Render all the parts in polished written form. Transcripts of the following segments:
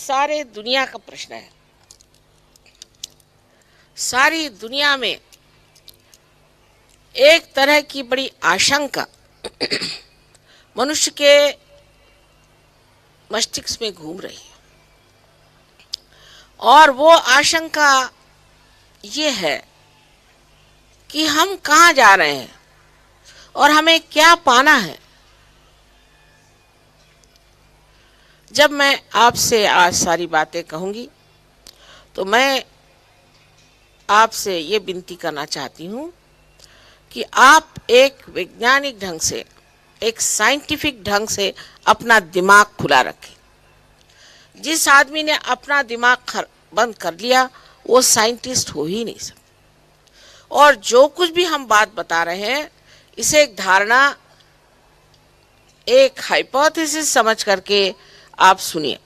सारे दुनिया का प्रश्न है। सारी दुनिया में एक तरह की बड़ी आशंका मनुष्य के मस्तिष्क में घूम रही है, और वो आशंका ये है कि हम कहाँ जा रहे हैं और हमें क्या पाना है। जब मैं आपसे आज सारी बातें कहूंगी तो मैं आपसे ये विनती करना चाहती हूँ कि आप एक वैज्ञानिक ढंग से, एक साइंटिफिक ढंग से अपना दिमाग खुला रखें। जिस आदमी ने अपना दिमाग बंद कर लिया वो साइंटिस्ट हो ही नहीं सकता। और जो कुछ भी हम बात बता रहे हैं इसे एक धारणा, एक हाइपोथेसिस समझ करके आप सुनिए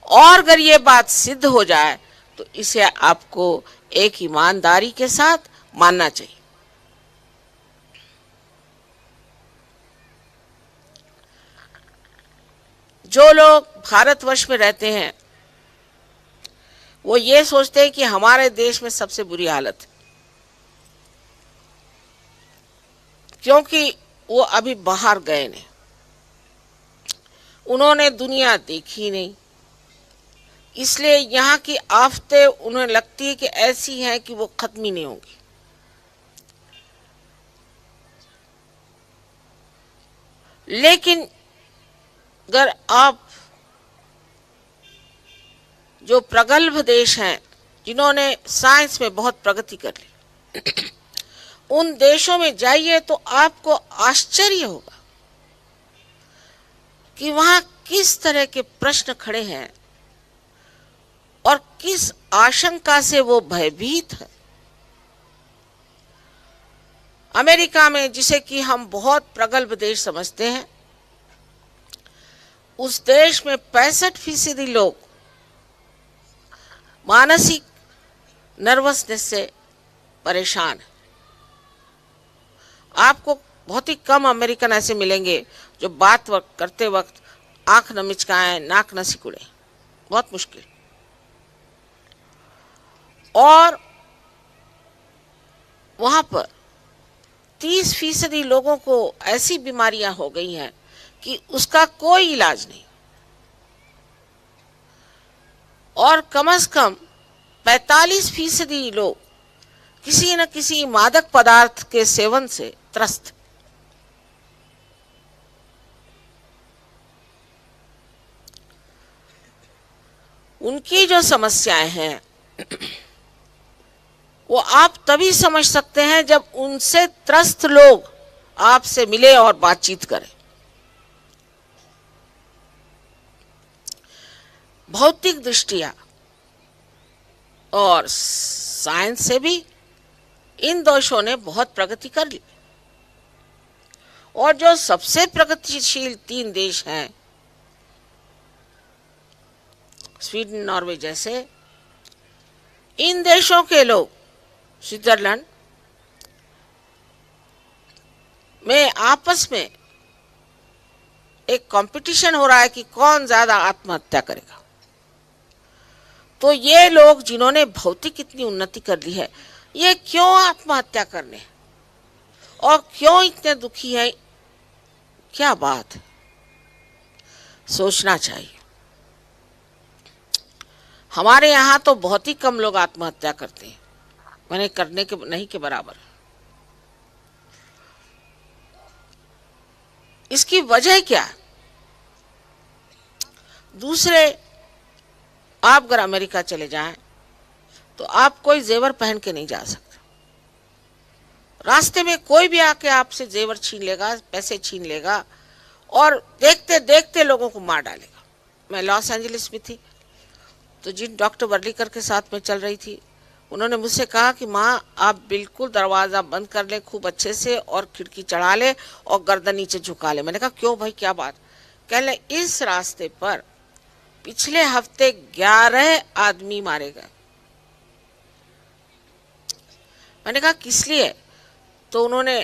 और अगर ये बात सिद्ध हो जाए तो इसे आपको एक ईमानदारी के साथ मानना चाहिए। जो लोग भारतवर्ष में रहते हैं वो ये सोचते हैं कि हमारे देश में सबसे बुरी हालत है, क्योंकि वो अभी बाहर गए नहीं, उन्होंने दुनिया देखी नहीं, इसलिए यहाँ की आफतें उन्हें लगती है कि ऐसी हैं कि वो खत्म ही नहीं होंगी। लेकिन अगर आप जो प्रगल्भ देश हैं जिन्होंने साइंस में बहुत प्रगति कर ली उन देशों में जाइए तो आपको आश्चर्य होगा कि वहां किस तरह के प्रश्न खड़े हैं और किस आशंका से वो भयभीत है। अमेरिका में, जिसे कि हम बहुत प्रगल्भ देश समझते हैं, उस देश में 65% लोग मानसिक नर्वसनेस से परेशान हैं। आपको बहुत ही कम अमेरिकन ऐसे मिलेंगे जो बात करते वक्त आंख न मिचकाएं, नाक न सिकुड़े, बहुत मुश्किल। और वहां पर 30% लोगों को ऐसी बीमारियां हो गई हैं कि उसका कोई इलाज नहीं, और कम से कम 45% लोग किसी न किसी मादक पदार्थ के सेवन से त्रस्त। उनकी जो समस्याएं हैं वो आप तभी समझ सकते हैं जब उनसे त्रस्त लोग आपसे मिले और बातचीत करें। भौतिक दृष्टिया और साइंस से भी इन देशों ने बहुत प्रगति कर ली, और जो सबसे प्रगतिशील 3 देश हैं, स्वीडन, नॉर्वे जैसे, इन देशों के लोग, स्विट्जरलैंड में आपस में एक कंपटीशन हो रहा है कि कौन ज्यादा आत्महत्या करेगा। तो ये लोग जिन्होंने भौतिक इतनी उन्नति कर ली है, ये क्यों आत्महत्या करने और क्यों इतने दुखी है? क्या बात है, सोचना चाहिए। हमारे यहाँ तो बहुत ही कम लोग आत्महत्या करते हैं, मैंने करने के नहीं के बराबर। इसकी वजह क्या है? दूसरे, आप अगर अमेरिका चले जाएं तो आप कोई जेवर पहन के नहीं जा सकते। रास्ते में कोई भी आके आपसे जेवर छीन लेगा, पैसे छीन लेगा और देखते देखते लोगों को मार डालेगा। मैं लॉस एंजलिस में थी तो जिन डॉक्टर वर्लीकर के साथ में चल रही थी, उन्होंने मुझसे कहा कि माँ आप बिल्कुल दरवाज़ा बंद कर ले खूब अच्छे से और खिड़की चढ़ा ले और गर्दन नीचे झुका ले। मैंने कहा क्यों भाई, क्या बात? कहने इस रास्ते पर पिछले हफ्ते 11 आदमी मारे गए। मैंने कहा किस लिए? तो उन्होंने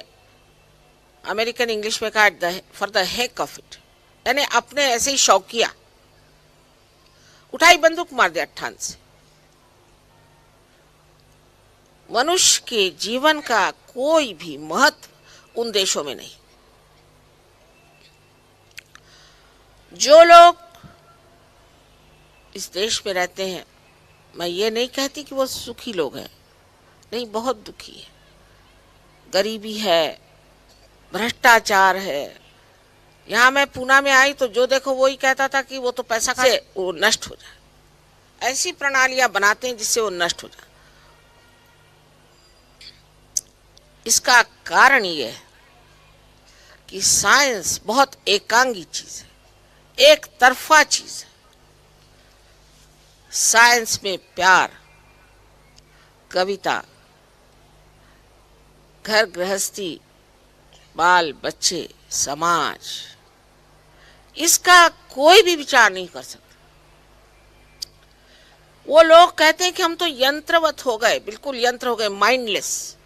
अमेरिकन इंग्लिश में कहा for the heck of it, यानी अपने ऐसे ही शौकिया। उठाई बंदूक मार दिया ठान से। मनुष्य के जीवन का कोई भी महत्व उन देशों में नहीं। जो लोग इस देश में रहते हैं, मैं ये नहीं कहती कि वो सुखी लोग हैं, नहीं, बहुत दुखी है। गरीबी है, भ्रष्टाचार है। यहाँ मैं पूना में आई तो जो देखो वही कहता था कि वो तो पैसा से वो नष्ट हो जाए। ऐसी प्रणालियां बनाते हैं जिससे वो नष्ट हो जाए। इसका कारण ये है कि साइंस बहुत एकांगी चीज है, एक तरफा चीज है। साइंस में प्यार, कविता, घर गृहस्थी, बाल बच्चे, समाज, इसका कोई भी विचार नहीं कर सकता। वो लोग कहते हैं कि हम तो यंत्रवत हो गए, बिल्कुल यंत्र हो गए, माइंडलेस,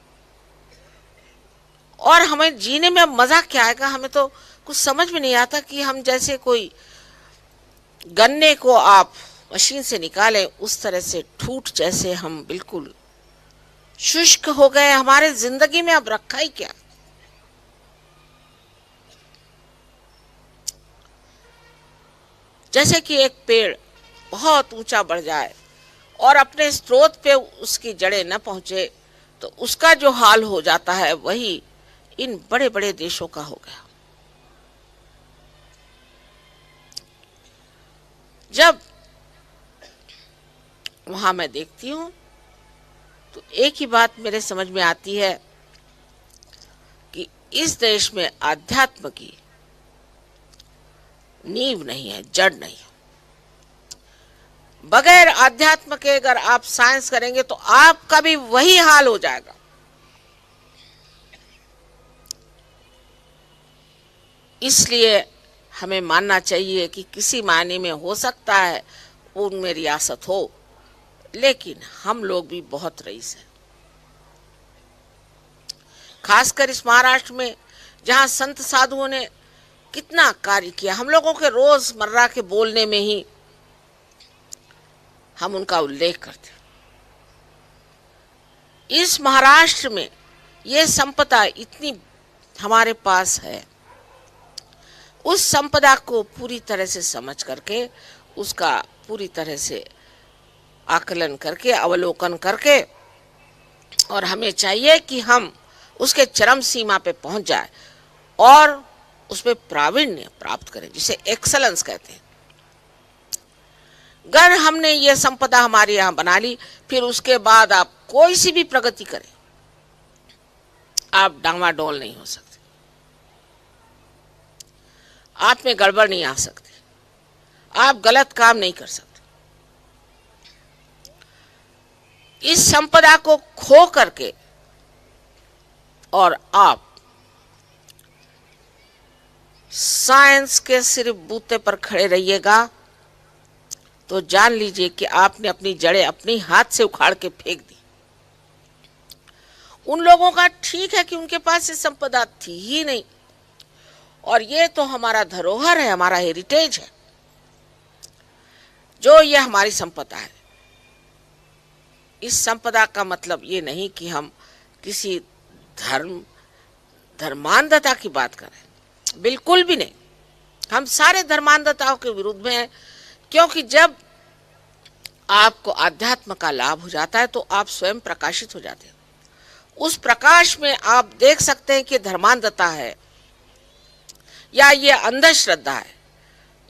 और हमें जीने में अब मजा क्या आएगा। हमें तो कुछ समझ में नहीं आता कि हम जैसे कोई गन्ने को आप मशीन से निकालें उस तरह से ठूठ जैसे हम बिल्कुल शुष्क हो गए। हमारे जिंदगी में अब रखा ही क्या। जैसे कि एक पेड़ बहुत ऊंचा बढ़ जाए और अपने स्रोत पे उसकी जड़ें न पहुंचे तो उसका जो हाल हो जाता है वही इन बड़े बड़े देशों का हो गया। जब वहां मैं देखती हूं तो एक ही बात मेरे समझ में आती है कि इस देश में आध्यात्म की नींव नहीं है, जड़ नहीं है। बगैर आध्यात्म के अगर आप साइंस करेंगे तो आपका भी वही हाल हो जाएगा। इसलिए हमें मानना चाहिए कि किसी मायने में हो सकता है उनमें रियासत हो, लेकिन हम लोग भी बहुत रईस हैं। खासकर इस महाराष्ट्र में जहां संत साधुओं ने कितना कार्य किया, हम लोगों के रोजमर्रा के बोलने में ही हम उनका उल्लेख करते। इस महाराष्ट्र में ये संपदा इतनी हमारे पास है, उस संपदा को पूरी तरह से समझ करके, उसका पूरी तरह से आकलन करके, अवलोकन करके, और हमें चाहिए कि हम उसके चरम सीमा पे पहुंच जाए और उसमें प्रावीण्य प्राप्त करें, जिसे एक्सलेंस कहते हैं। अगर हमने ये संपदा हमारे यहाँ बना ली, फिर उसके बाद आप कोई सी भी प्रगति करें, आप डामाडोल नहीं हो सकते, आप में गड़बड़ नहीं आ सकती, आप गलत काम नहीं कर सकते। इस संपदा को खो करके और आप साइंस के सिर्फ बूते पर खड़े रहिएगा तो जान लीजिए कि आपने अपनी जड़ें अपनी हाथ से उखाड़ के फेंक दी। उन लोगों का ठीक है कि उनके पास ये संपदा थी ही नहीं, और ये तो हमारा धरोहर है, हमारा हेरिटेज है, जो ये हमारी संपदा है। इस संपदा का मतलब ये नहीं कि हम किसी धर्मांधता की बात करें, बिल्कुल भी नहीं। हम सारे धर्मांधताओं के विरुद्ध में हैं, क्योंकि जब आपको आध्यात्म का लाभ हो जाता है तो आप स्वयं प्रकाशित हो जाते हैं। उस प्रकाश में आप देख सकते हैं कि धर्मांधता है या ये अंधश्रद्धा है।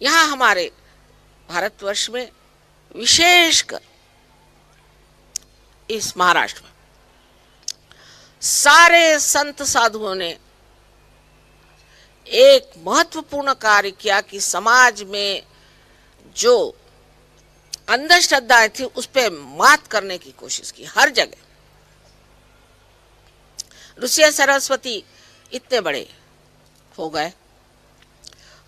यहाँ हमारे भारतवर्ष में, विशेषकर इस महाराष्ट्र में, सारे संत साधुओं ने एक महत्वपूर्ण कार्य किया कि समाज में जो अंधश्रद्धाएं थी उस पर मात करने की कोशिश की। हर जगह ऋषि सरस्वती इतने बड़े हो गए,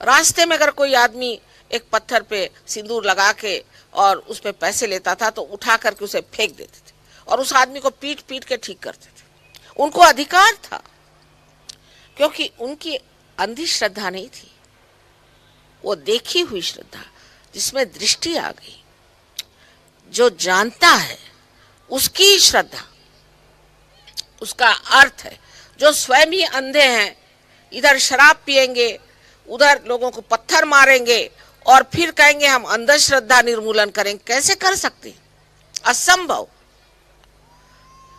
रास्ते में अगर कोई आदमी एक पत्थर पे सिंदूर लगा के और उस पे पैसे लेता था तो उठा करके उसे फेंक देते थे और उस आदमी को पीट पीट के ठीक करते थे। उनको अधिकार था, क्योंकि उनकी अंधी श्रद्धा नहीं थी, वो देखी हुई श्रद्धा जिसमें दृष्टि आ गई, जो जानता है उसकी श्रद्धा, उसका अर्थ है। जो स्वयं ही अंधे हैं, इधर शराब पिएंगे, उधर लोगों को पत्थर मारेंगे और फिर कहेंगे हम अंधश्रद्धा निर्मूलन करेंगे, कैसे कर सकते? असंभव।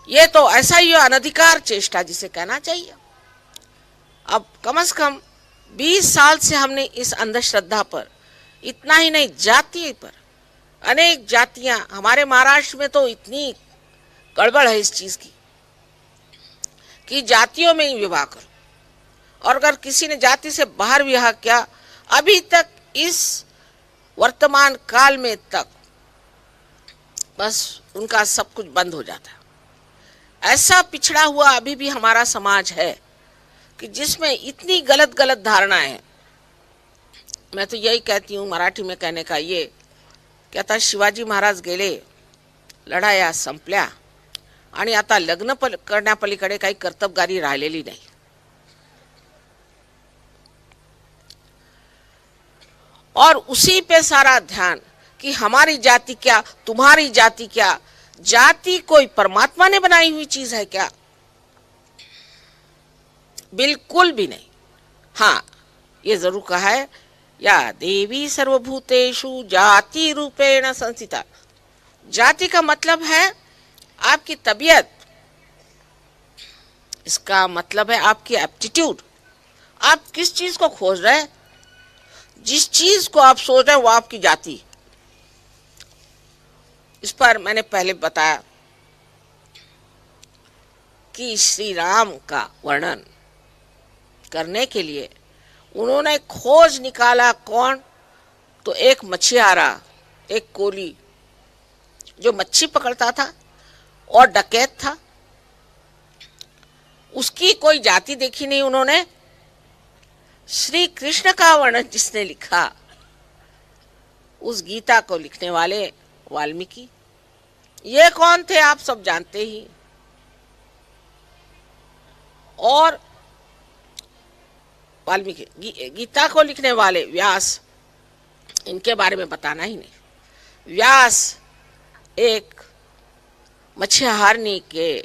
ये तो ऐसा ही अनधिकार चेष्टा जिसे कहना चाहिए। अब कम से कम 20 साल से हमने इस अंधश्रद्धा पर, इतना ही नहीं, जाति पर, अनेक जातियां, हमारे महाराष्ट्र में तो इतनी गड़बड़ है इस चीज की कि जातियों में ही विवाह करो, और अगर किसी ने जाति से बाहर विवाह किया, अभी तक इस वर्तमान काल में तक बस उनका सब कुछ बंद हो जाता है। ऐसा पिछड़ा हुआ अभी भी हमारा समाज है कि जिसमें इतनी गलत गलत धारणाएं हैं। मैं तो यही कहती हूँ, मराठी में कहने का ये कहता, शिवाजी महाराज गेले, लढाया संपल्या आणि आता लग्न करण्यापलीकडे काही कर्तबगारी राहिलेली नाही। और उसी पे सारा ध्यान कि हमारी जाति क्या, तुम्हारी जाति क्या। जाति कोई परमात्मा ने बनाई हुई चीज है क्या? बिल्कुल भी नहीं। हाँ, ये जरूर कहा है, या देवी सर्वभूतेषु जाति रूपेण संस्थिता। जाति का मतलब है आपकी तबीयत, इसका मतलब है आपकी एप्टीट्यूड। आप किस चीज को खोज रहे हैं? जिस चीज को आप सोच रहे हैं वो आपकी जाति। इस पर मैंने पहले बताया कि श्री राम का वर्णन करने के लिए उन्होंने खोज निकाला कौन? तो एक मछुआरा, एक कोली जो मच्छी पकड़ता था और डकैत था, उसकी कोई जाति देखी नहीं उन्होंने। श्री कृष्ण का वर्णन जिसने लिखा, उस गीता को लिखने वाले वाल्मीकि, ये कौन थे आप सब जानते ही। और वाल्मीकि, गीता को लिखने वाले व्यास, इनके बारे में बताना ही नहीं। व्यास एक मत्स्यहारनी के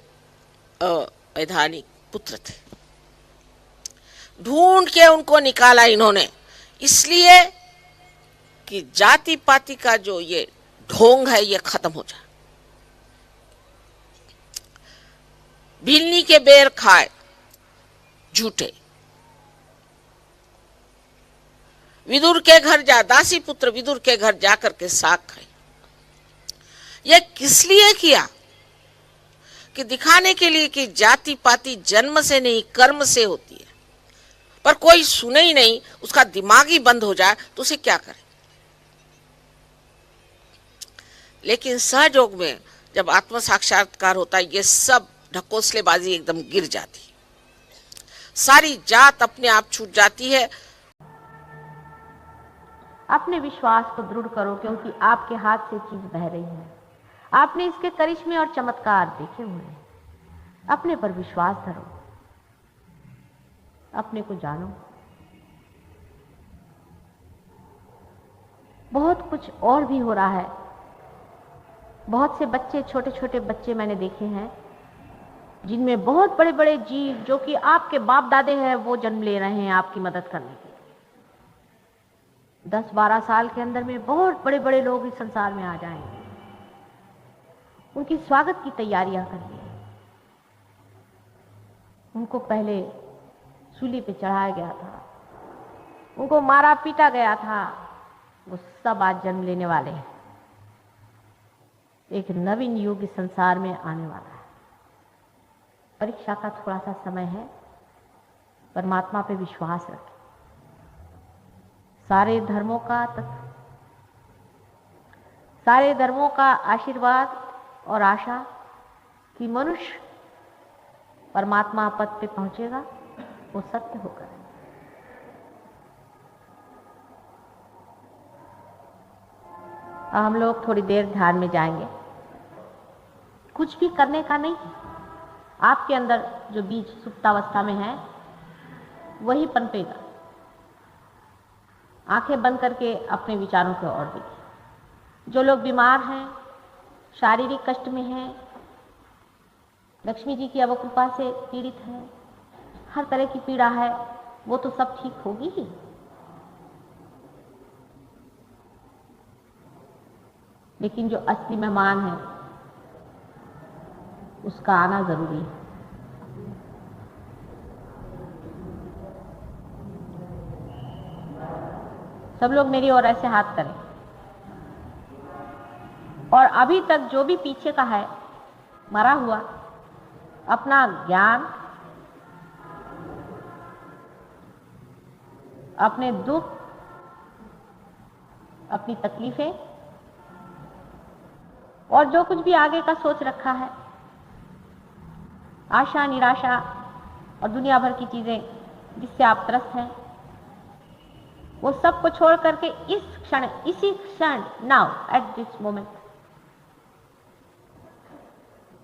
अवैधानिक पुत्र थे। ढूंढ के उनको निकाला इन्होंने, इसलिए कि जाति पाति का जो ये ढोंग है ये खत्म हो जाए। भिलनी के बेर खाए झूठे, विदुर के घर जा, दासी पुत्र विदुर के घर जाकर के साग खाए। ये किस लिए किया? कि दिखाने के लिए कि जाति पाति जन्म से नहीं कर्म से होती है। पर कोई सुने ही नहीं, उसका दिमाग ही बंद हो जाए तो उसे क्या करे। लेकिन सहयोग में जब आत्म साक्षात्कार होता है, ये सब ढकोसलेबाजी एकदम गिर जाती है, सारी जात अपने आप छूट जाती है। अपने विश्वास को दृढ़ करो, क्योंकि आपके हाथ से चीज बह रही है। आपने इसके करिश्मे और चमत्कार देखे हुए हैं। अपने पर विश्वास धरो, अपने को जानो। बहुत कुछ और भी हो रहा है। बहुत से बच्चे, छोटे छोटे बच्चे मैंने देखे हैं, जिनमें बहुत बड़े बड़े जीव जो कि आपके बाप दादे हैं, वो जन्म ले रहे हैं आपकी मदद करने के लिए। 10-12 साल के अंदर में बहुत बड़े बड़े लोग इस संसार में आ जाएंगे। उनकी स्वागत की तैयारियां करिए। उनको पहले सूली पे चढ़ाया गया था, उनको मारा पीटा गया था, वो सब आज जन्म लेने वाले हैं। एक नवीन युग इस संसार में आने वाला है। परीक्षा का थोड़ा सा समय है, परमात्मा पे विश्वास रखें। सारे धर्मों का आशीर्वाद और आशा कि मनुष्य परमात्मा पद पे पहुंचेगा, वो सत्य होकर है। हम लोग थोड़ी देर ध्यान में जाएंगे। कुछ भी करने का नहीं है। आपके अंदर जो बीज सुप्तावस्था में है वही पनपेगा। आंखें बंद करके अपने विचारों की ओर देखिए। जो लोग बीमार हैं शारीरिक कष्ट में है, लक्ष्मी जी की अवकृपा से पीड़ित है, हर तरह की पीड़ा है, वो तो सब ठीक होगी ही। लेकिन जो असली मेहमान है उसका आना जरूरी है। सब लोग मेरी ओर ऐसे हाथ करें। और अभी तक जो भी पीछे का है मरा हुआ, अपना ज्ञान, अपने दुख, अपनी तकलीफें और जो कुछ भी आगे का सोच रखा है, आशा निराशा और दुनिया भर की चीजें जिससे आप त्रस्त हैं, वो सब को छोड़ करके इस क्षण, इसी क्षण, नाउ एट दिस मोमेंट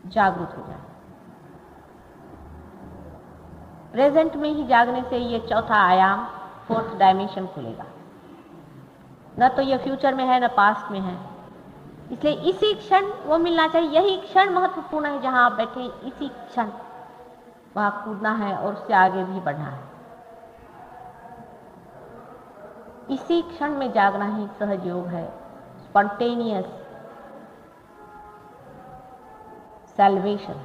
जागरूक हो जाए। प्रेजेंट में ही जागने से ये चौथा आयाम, फोर्थ डायमेंशन खुलेगा। न तो ये फ्यूचर में है, न पास्ट में है। इसलिए इसी क्षण वो मिलना चाहिए। यही क्षण महत्वपूर्ण है। जहां आप बैठे इसी क्षण वहां कूदना है और उससे आगे भी बढ़ना है। इसी क्षण में जागना ही सहज योग है, स्पॉन्टेनियस सैल्वेशन।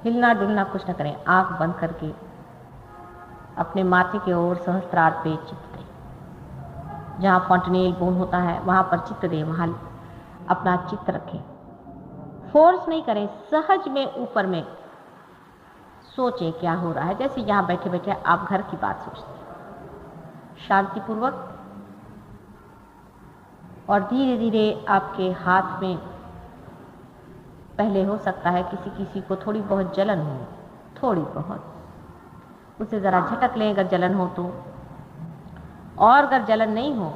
हिलना डुलना कुछ न करें, आंख बंद करके अपने माथे की ओर सहस्त्रार पे चित्त दें। जहां फॉन्टनेल बोन होता है वहां पर चित्त दें, वहां अपना चित्त रखें। फोर्स नहीं करें, सहज में ऊपर में सोचें क्या हो रहा है। जैसे यहां बैठे बैठे आप घर की बात सोचते हैं, शांतिपूर्वक, और धीरे धीरे आपके हाथ में पहले हो सकता है किसी किसी को थोड़ी बहुत जलन हो, थोड़ी बहुत, उसे जरा झटक लें अगर जलन हो तो। और अगर जलन नहीं हो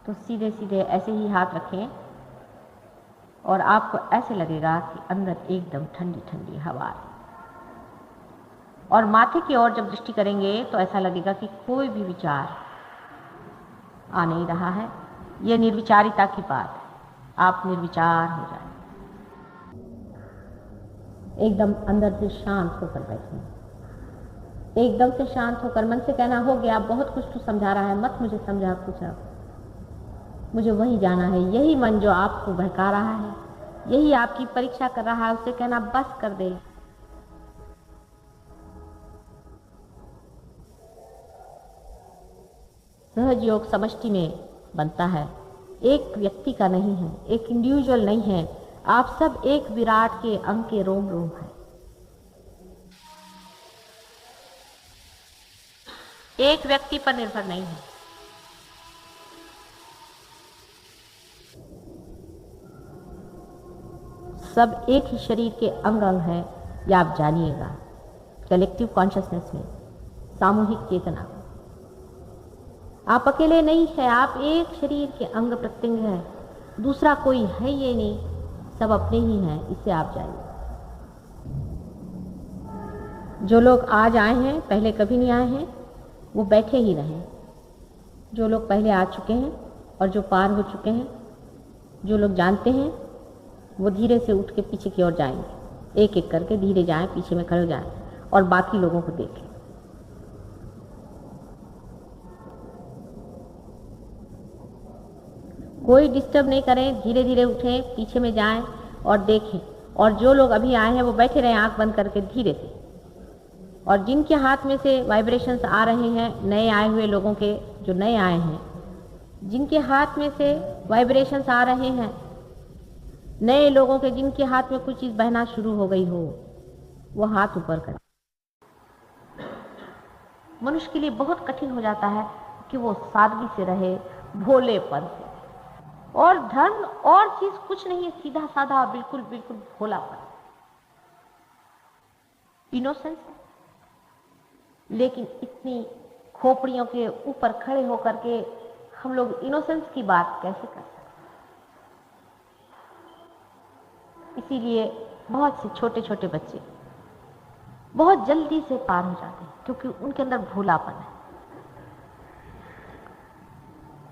तो सीधे सीधे ऐसे ही हाथ रखें और आपको ऐसे लगेगा कि अंदर एकदम ठंडी ठंडी हवा है। और माथे की ओर जब दृष्टि करेंगे तो ऐसा लगेगा कि कोई भी विचार आ नहीं रहा है। यह निर्विचारिता की बात है। आप निर्विचार हो जाए, एकदम अंदर से शांत होकर बैठें। एकदम से शांत होकर मन से कहना, हो गया, बहुत कुछ तो समझा रहा है, मत मुझे समझा कुछ, अब मुझे वही जाना है। यही मन जो आपको बहका रहा है, यही आपकी परीक्षा कर रहा है, उससे कहना बस कर दे। सहज योग समष्टि में बनता है, एक व्यक्ति का नहीं है, एक इंडिविजुअल नहीं है। आप सब एक विराट के अंग के रोम रोम है। एक व्यक्ति पर निर्भर नहीं है। सब एक ही शरीर के अंग अंग है, यह आप जानिएगा। कलेक्टिव कॉन्शियसनेस में, सामूहिक चेतना, आप अकेले नहीं है, आप एक शरीर के अंग प्रत्यंग है, दूसरा कोई है ये नहीं, सब अपने ही हैं, इससे आप जानिए। जो लोग आज आए हैं, पहले कभी नहीं आए हैं, वो बैठे ही रहें। जो लोग पहले आ चुके हैं और जो पार हो चुके हैं, जो लोग जानते हैं, वो धीरे से उठ के पीछे की ओर जाएंगे, एक एक करके धीरे जाएं, पीछे में खड़े हो जाएं और बाकी लोगों को देखें। कोई डिस्टर्ब नहीं करें, धीरे धीरे उठें, पीछे में जाएं और देखें। और जो लोग अभी आए हैं वो बैठे रहें आंख बंद करके धीरे से। और जिनके हाथ में से वाइब्रेशंस आ रहे हैं, नए आए हुए लोगों के, जो नए आए हैं, जिनके हाथ में से वाइब्रेशंस आ रहे हैं, नए लोगों के जिनके हाथ में कुछ चीज बहना शुरू हो गई हो, वो हाथ ऊपर करें। मनुष्य के लिए बहुत कठिन हो जाता है कि वो सादगी से रहे, भोलेपन से। और धर्म और चीज कुछ नहीं है, सीधा साधा, बिल्कुल बिल्कुल भोलापन, इनोसेंस। लेकिन इतनी खोपड़ियों के ऊपर खड़े होकर के हम लोग इनोसेंस की बात कैसे कर सकते? इसीलिए बहुत से छोटे छोटे बच्चे बहुत जल्दी से पार हो जाते हैं, क्योंकि उनके अंदर भोलापन है।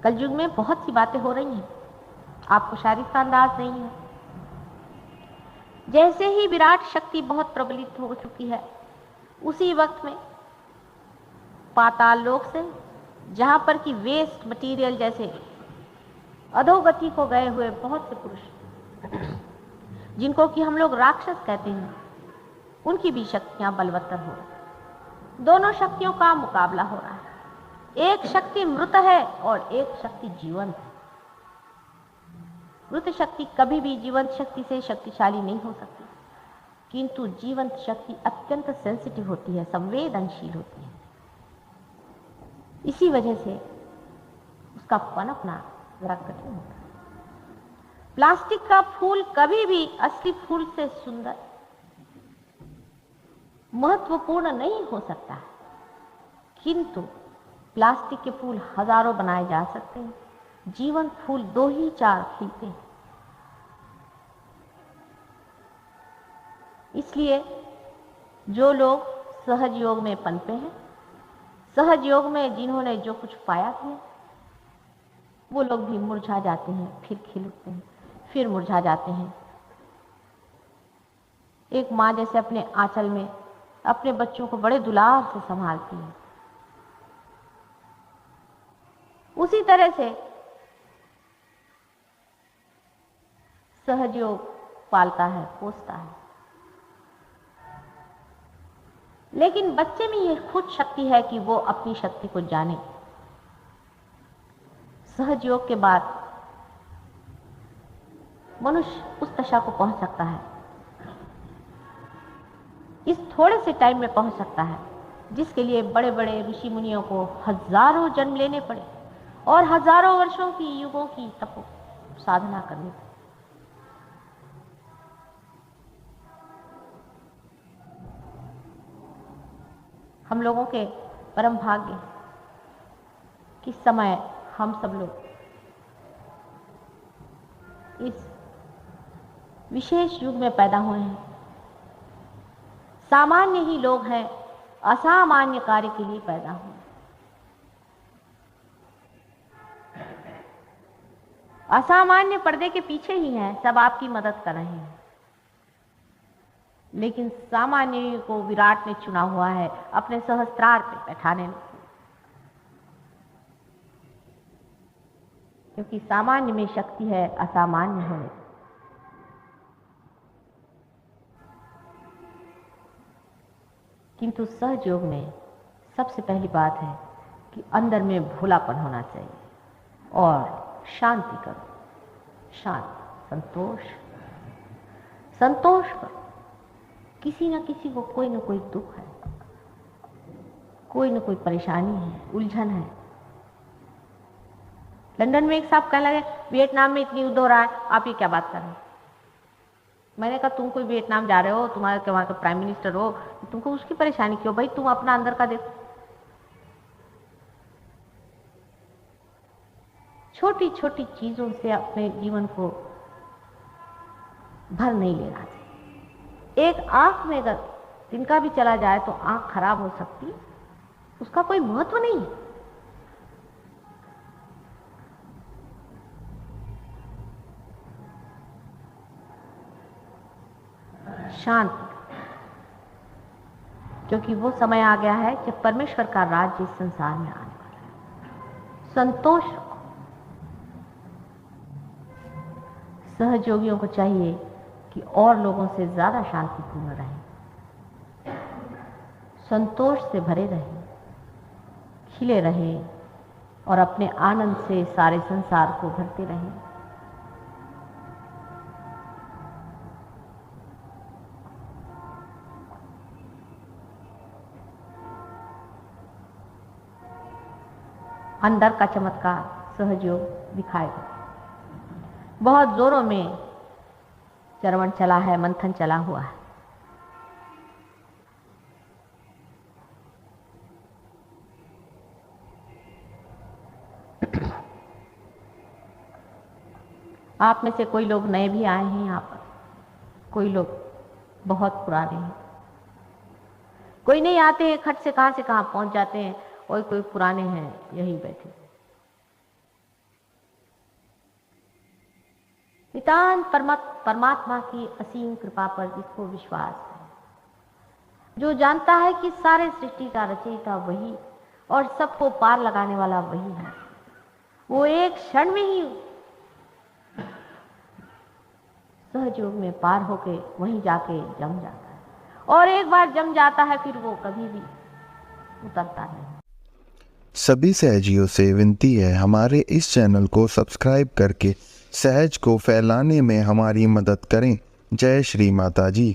कलयुग में बहुत सी बातें हो रही हैं, आपको शायद इसका अंदाज नहीं है। जैसे ही विराट शक्ति बहुत प्रबलित हो चुकी है, उसी वक्त में पाताल लोक से, जहां पर कि वेस्ट मटेरियल जैसे अधोगति को गए हुए बहुत से पुरुष, जिनको कि हम लोग राक्षस कहते हैं, उनकी भी शक्तियां बलवत्तर हो रही। दोनों शक्तियों का मुकाबला हो रहा है। एक शक्ति मृत है और एक शक्ति जीवंत है। मृत शक्ति कभी भी जीवंत शक्ति से शक्तिशाली नहीं हो सकती, किंतु जीवंत शक्ति अत्यंत सेंसिटिव होती है, संवेदनशील होती है। इसी वजह से उसका पनपना जरा कठिन होता है। प्लास्टिक का फूल कभी भी असली फूल से सुंदर, महत्वपूर्ण नहीं हो सकता है, किंतु प्लास्टिक के फूल हजारों बनाए जा सकते हैं, जीवन फूल 2 ही 4 खिलते हैं। इसलिए जो लोग सहज योग में पनपे हैं, सहज योग में जिन्होंने जो कुछ पाया है, वो लोग भी मुरझा जाते हैं, फिर खिल उठते हैं, फिर मुरझा जाते हैं। एक माँ जैसे अपने आंचल में अपने बच्चों को बड़े दुलार से संभालती है, उसी तरह से सहज योग पालता है, पोसता है। लेकिन बच्चे में यह खुद शक्ति है कि वो अपनी शक्ति को जाने। सहज योग के बाद मनुष्य उस दशा को पहुंच सकता है, इस थोड़े से टाइम में पहुंच सकता है, जिसके लिए बड़े बड़े ऋषि मुनियों को हजारों जन्म लेने पड़े और हजारों वर्षों की, युगों की तप साधना करनी पड़ी। हम लोगों के परम भाग्य कि समय हम सब लोग इस विशेष युग में पैदा हुए हैं। सामान्य ही लोग हैं, असामान्य कार्य के लिए पैदा हुए। असामान्य पर्दे के पीछे ही हैं, सब आपकी मदद कर रहे हैं, लेकिन सामान्य को विराट ने चुना हुआ है अपने सहस्त्रार पे बैठाने में, क्योंकि सामान्य में शक्ति है असामान्य होने। किंतु सहज योग में सबसे पहली बात है कि अंदर में भोलापन होना चाहिए और शांति करो, शांत, संतोष करो। किसी न किसी को कोई न कोई दुख है, कोई न कोई परेशानी है, उलझन है। लंदन में एक साहब कहने लगे, वियतनाम में इतनी युद्ध हो रहा है, आप ये क्या बात कर रहे हैं? मैंने कहा, तुम कोई वियतनाम जा रहे हो, तुम्हारे वहां का प्राइम मिनिस्टर हो, तुमको उसकी परेशानी क्यों? भाई तुम अपना अंदर का देखो। छोटी छोटी चीजों से अपने जीवन को भर नहीं लेना चाहिए। एक आंख में अगर तिनका भी चला जाए तो आंख खराब हो सकती, उसका कोई महत्व नहीं है। शांत, क्योंकि वो समय आ गया है जब परमेश्वर का राज्य इस संसार में आने वाला है। संतोष रखो। सहयोगियों को चाहिए कि और लोगों से ज्यादा शांतिपूर्ण रहें, संतोष से भरे रहें, खिले रहें और अपने आनंद से सारे संसार को भरते रहें। अंदर का चमत्कार सहयोग दिखाएगा। बहुत जोरों में चरवण चला है, मंथन चला हुआ है। आप में से कोई लोग नए भी आए हैं यहाँ पर, कोई लोग बहुत पुराने हैं। कोई नहीं आते हैं, खट से कहाँ पहुंच जाते हैं, और कोई पुराने हैं यही बैठे। नितांत परमात्मा की असीम कृपा पर जिसको विश्वास है, जो जानता है कि सारे सृष्टि का रचयिता वही और सबको पार लगाने वाला वही है, वो एक क्षण में ही सहयोग में पार होके वहीं जाके जम जाता है, और एक बार जम जाता है फिर वो कभी भी उतरता नहीं। सभी सहजियों से विनती है, हमारे इस चैनल को सब्सक्राइब करके सहज को फैलाने में हमारी मदद करें। जय श्री माता जी।